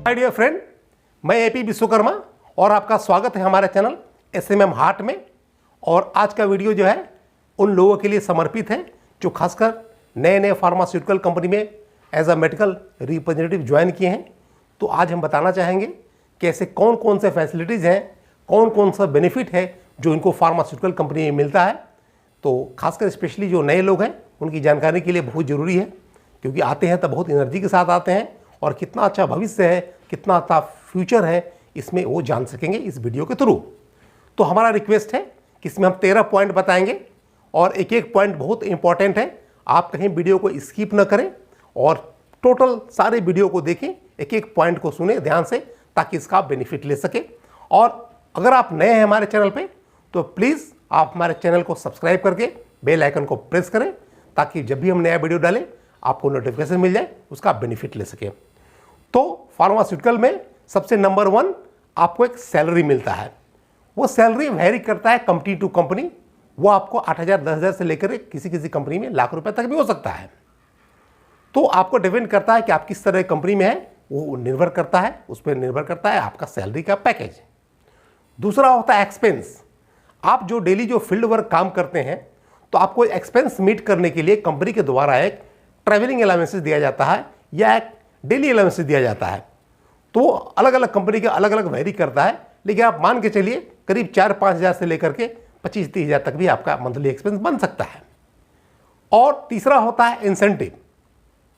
My dear friend, मैं AP Vishwakarma और आपका स्वागत है हमारे चैनल एसएमएम हार्ट में। और आज का वीडियो जो है उन लोगों के लिए समर्पित है जो खासकर नए नए फार्मास्यूटिकल कंपनी में as a medical representative join किए हैं। तो आज हम बताना चाहेंगे कि ऐसे कौन कौन से फैसिलिटीज़ हैं, कौन कौन सा बेनिफिट है जो इनको फार्मास्यूटिकल कंपनी में मिलता है। तो खासकर स्पेशली जो नए लोग हैं उनकी जानकारी के लिए बहुत ज़रूरी है, क्योंकि आते हैं तो बहुत एनर्जी के साथ आते हैं और कितना अच्छा भविष्य है, कितना अच्छा फ्यूचर है, इसमें वो जान सकेंगे इस वीडियो के थ्रू। तो हमारा रिक्वेस्ट है कि इसमें हम 13 पॉइंट बताएंगे और एक एक पॉइंट बहुत इंपॉर्टेंट है। आप कहीं वीडियो को स्किप न करें और टोटल सारे वीडियो को देखें, एक एक पॉइंट को सुने ध्यान से, ताकि इसका बेनिफिट ले सके। और अगर आप नए हैं हमारे चैनल पे तो प्लीज़ आप हमारे चैनल को सब्सक्राइब करके बेल आइकन को प्रेस करें, ताकि जब भी हम नया वीडियो डालें आपको नोटिफिकेशन मिल जाए, उसका बेनिफिट ले सके। तो फार्मास्यूटिकल में सबसे नंबर 1 आपको एक सैलरी मिलता है। वो सैलरी वेरी करता है कंपनी टू कंपनी। वो आपको 8,000 10,000 से लेकर किसी किसी कंपनी में लाख रुपए तक भी हो सकता है। तो आपको डिपेंड करता है कि आप किस तरह की कंपनी में है, वो निर्भर करता है, उस पर निर्भर करता है आपका सैलरी का पैकेज। दूसरा होता है एक्सपेंस। आप जो डेली जो फील्ड वर्क काम करते हैं तो आपको एक्सपेंस मीट करने के लिए कंपनी के द्वारा एक ट्रैवलिंग अलाउंसेस दिया जाता है या एक डेली अलाउंसेस दिया जाता है। तो अलग अलग कंपनी के अलग अलग वेरी करता है, लेकिन आप मान के चलिए करीब 4-5 हज़ार से लेकर के 25-30 हज़ार तक भी आपका मंथली एक्सपेंस बन सकता है। और तीसरा होता है इंसेंटिव।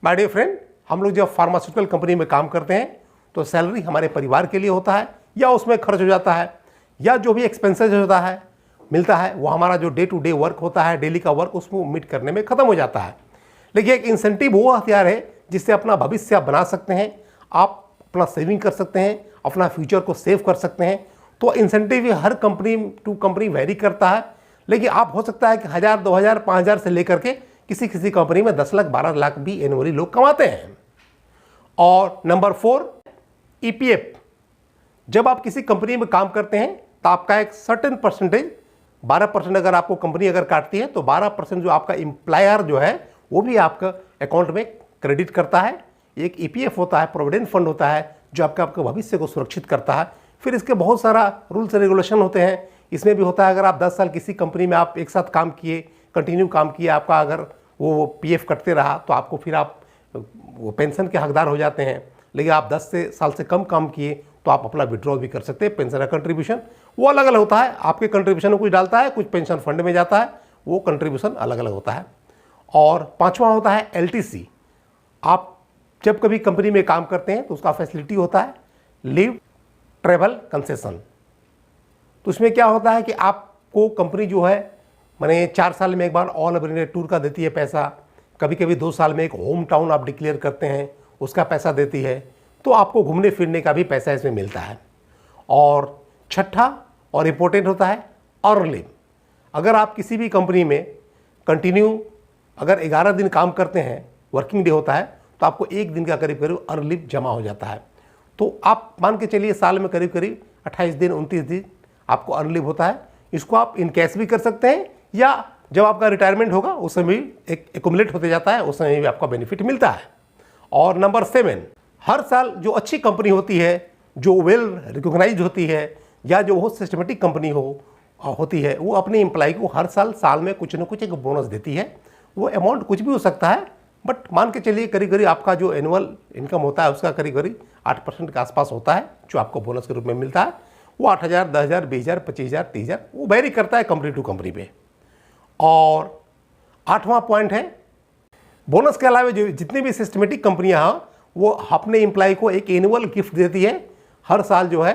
माय डियर फ्रेंड, हम लोग जब फार्मास्यूटिकल कंपनी में काम करते हैं तो सैलरी हमारे परिवार के लिए होता है या उसमें खर्च हो जाता है, या जो भी एक्सपेंसेज होता है मिलता है वो हमारा जो डे टू डे वर्क होता है, डेली का वर्क, उसको मीट करने में ख़त्म हो जाता है। लेकिन एक इंसेंटिव वो हथियार है जिससे अपना भविष्य आप बना सकते हैं, आप अपना सेविंग कर सकते हैं, अपना फ्यूचर को सेव कर सकते हैं। तो इंसेंटिव हर कंपनी टू कंपनी वेरी करता है, लेकिन आप हो सकता है कि 1,000 2,000 5,000 से लेकर के किसी किसी कंपनी में 10 लाख 12 लाख भी एनुअली लोग कमाते हैं। और नंबर 4 ईपीएफ। जब आप किसी कंपनी में काम करते हैं तो आपका एक सर्टेन परसेंटेज 12% अगर आपको कंपनी अगर काटती है तो 12% जो आपका एम्प्लॉयर जो है वो भी आपका अकाउंट में क्रेडिट करता है। एक ईपीएफ होता है, प्रोविडेंट फंड होता है, जो आपके भविष्य को सुरक्षित करता है। फिर इसके बहुत सारा रूल्स रेगुलेशन होते हैं। इसमें भी होता है अगर आप 10 साल किसी कंपनी में आप एक साथ काम किए, कंटिन्यू काम किए, आपका अगर वो पीएफ कटते रहा तो आपको फिर आप वो पेंशन के हकदार हो जाते हैं। लेकिन आप 10 साल से कम काम किए तो आप अपना विड्रॉ भी कर सकते हैं। पेंशन का कंट्रीब्यूशन वो अलग अलग होता है, आपके कंट्रीब्यूशन में कुछ डालता है, कुछ पेंशन फंड में जाता है, वो कंट्रीब्यूशन अलग अलग होता है। और 5वां होता है एलटीसी। आप जब कभी कंपनी में काम करते हैं तो उसका फैसिलिटी होता है लीव ट्रैवल कंसेशन। तो उसमें क्या होता है कि आपको कंपनी जो है मैंने 4 साल में एक बार ऑल ओवर इंडिया टूर का देती है पैसा, कभी कभी 2 साल में एक होम टाउन आप डिक्लेयर करते हैं उसका पैसा देती है। तो आपको घूमने फिरने का भी पैसा इसमें मिलता है। और छठा और इम्पोर्टेंट होता है अर्न लीव। अगर आप किसी भी कंपनी में कंटिन्यू अगर 11 दिन काम करते हैं, वर्किंग डे होता है, तो आपको 1 दिन का करीब करीब अर्न लीव जमा हो जाता है। तो आप मान के चलिए साल में करीब करीब 28 दिन 29 दिन आपको अर्न लीव होता है। इसको आप इन कैश भी कर सकते हैं या जब आपका रिटायरमेंट होगा उस समय भी एक एक्युमुलेट होते जाता है, उस समय भी आपका बेनिफिट मिलता है। और नंबर 7, हर साल जो अच्छी कंपनी होती है, जो वेल रिकॉग्नाइज्ड होती है या जो बहुत सिस्टमेटिक कंपनी होती है, वो अपने एम्प्लॉय को हर साल में कुछ न कुछ एक बोनस देती है। वो अमाउंट कुछ भी हो सकता है, बट मान के चलिए करीब करीब आपका जो एनुअल इनकम होता है उसका करीब करीब 8% के आसपास होता है जो आपको बोनस के रूप में मिलता है। वो 8,000 10,000 20,000 25,000 30,000 वो वेरी करता है कंपनी टू कंपनी पे। और 8वां पॉइंट है बोनस के अलावा जो जितनी भी सिस्टमेटिक कंपनियां हैं वो अपने एम्प्लॉय को एक एनुअल गिफ्ट देती है। हर साल जो है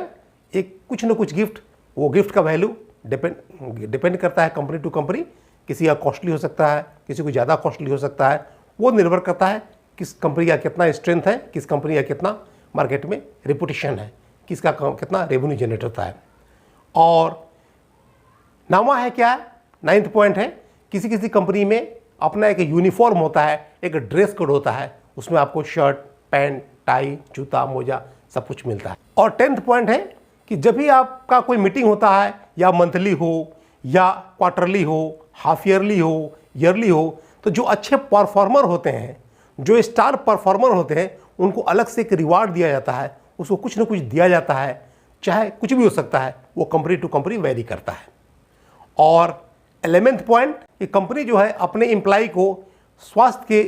एक कुछ न कुछ गिफ्ट, वो गिफ्ट का वैल्यू डिपेंड करता है कंपनी टू कंपनी। किसी का कॉस्टली हो सकता है, किसी को ज़्यादा कॉस्टली हो सकता है। वो निर्भर करता है किस कंपनी का कितना स्ट्रेंथ है, किस कंपनी का कितना मार्केट में रेपुटेशन है, किसका कितना रेवेन्यू जनरेट होता है। और 9वां है क्या, 9th पॉइंट है किसी किसी कंपनी में अपना एक यूनिफॉर्म होता है, एक ड्रेस कोड होता है, उसमें आपको शर्ट पैंट टाई जूता मोजा सब कुछ मिलता है। और 10th पॉइंट है कि जब भी आपका कोई मीटिंग होता है, या मंथली हो या क्वार्टरली हो, हाफ ईयरली हो, ईयरली हो, तो जो अच्छे परफॉर्मर होते हैं, जो स्टार परफॉर्मर होते हैं, उनको अलग से एक रिवार्ड दिया जाता है। उसको कुछ ना कुछ दिया जाता है, चाहे कुछ भी हो सकता है, वो कंपनी टू कंपनी वेरी करता है। और 11th पॉइंट, ये कंपनी जो है अपने एम्प्लॉय को स्वास्थ्य के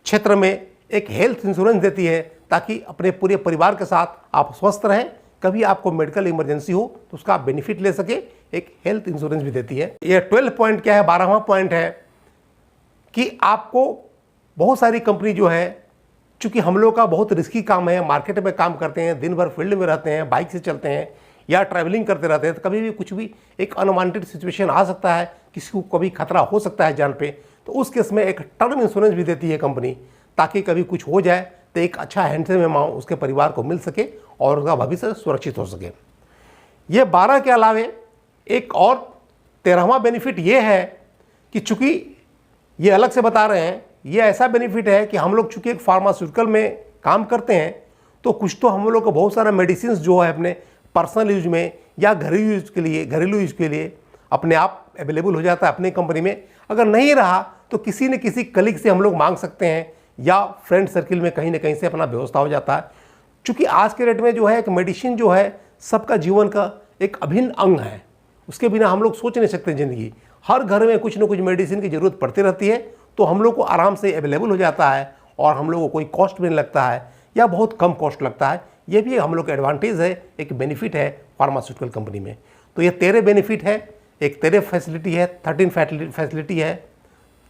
क्षेत्र में एक हेल्थ इंश्योरेंस देती है, ताकि अपने पूरे परिवार के साथ आप स्वस्थ रहें, कभी आपको मेडिकल इमरजेंसी हो तो उसका आप बेनिफिट ले सके, एक हेल्थ इंश्योरेंस भी देती है। ये 12 पॉइंट क्या है, 12वां पॉइंट है कि आपको बहुत सारी कंपनी जो है, चूँकि हम लोग का बहुत रिस्की काम है, मार्केट में काम करते हैं, दिन भर फील्ड में रहते हैं, बाइक से चलते हैं या ट्रैवलिंग करते रहते हैं, तो कभी भी कुछ भी एक अनवांटेड सिचुएशन आ सकता है, किसी को कभी खतरा हो सकता है जान पे, तो उस केस में एक टर्म इंश्योरेंस भी देती है कंपनी, ताकि कभी कुछ हो जाए तो एक अच्छा हैंडसम अमाउंट उसके परिवार को मिल सके और उसका भविष्य सुरक्षित हो सके। ये 12 के अलावे एक और 13वां बेनिफिट ये है कि चूँकि ये अलग से बता रहे हैं, ये ऐसा बेनिफिट है कि हम लोग चूँकि एक फार्मास्यूटिकल में काम करते हैं, तो कुछ तो हम लोग को बहुत सारा मेडिसिन जो है अपने पर्सनल यूज में या घरेलू यूज के लिए अपने आप अवेलेबल हो जाता है अपने कंपनी में। अगर नहीं रहा तो किसी न किसी कलीग से हम लोग मांग सकते हैं, या फ्रेंड सर्किल में कहीं ना कहीं से अपना व्यवस्था हो जाता है। चूँकि आज के डेट में जो है एक मेडिसिन जो है सबका जीवन का एक अभिन्न अंग है, उसके बिना हम लोग सोच नहीं सकते ज़िंदगी। हर घर में कुछ ना कुछ मेडिसिन की ज़रूरत पड़ती रहती है, तो हम लोग को आराम से अवेलेबल हो जाता है और हम लोग को कोई कॉस्ट भी नहीं लगता है या बहुत कम कॉस्ट लगता है। ये भी हम लोग का एडवांटेज है, एक बेनिफिट है फार्मास्यूटिकल कंपनी में। तो ये 13 बेनिफिट है, एक 13 फैसिलिटी है, 13 फैसिलिटी है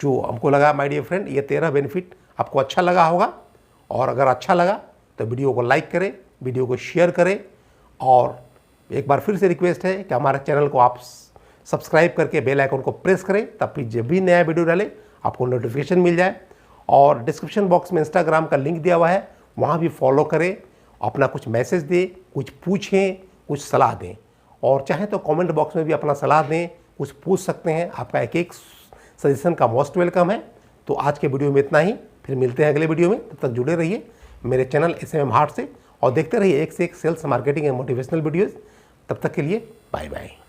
जो हमको लगा माय डियर फ्रेंड, ये 13 बेनिफिट आपको अच्छा लगा होगा। और अगर अच्छा लगा तो वीडियो को लाइक करें, वीडियो को शेयर करें, और एक बार फिर से रिक्वेस्ट है कि हमारे चैनल को आप सब्सक्राइब करके बेल आइकन को प्रेस करें, तब फिर जब भी नया वीडियो डालें आपको नोटिफिकेशन मिल जाए। और डिस्क्रिप्शन बॉक्स में इंस्टाग्राम का लिंक दिया हुआ है, वहाँ भी फॉलो करें, अपना कुछ मैसेज दें, कुछ पूछें, कुछ सलाह दें, और चाहे तो कमेंट बॉक्स में भी अपना सलाह दें, कुछ पूछ सकते हैं। आपका एक एक सजेशन का मोस्ट वेलकम है। तो आज के वीडियो में इतना ही, फिर मिलते हैं अगले वीडियो में। तब तक जुड़े रहिए मेरे चैनल SMM हार्ट से और देखते रहिए एक से एक sales, marketing and motivational videos. तब तक के लिए बाय बाय।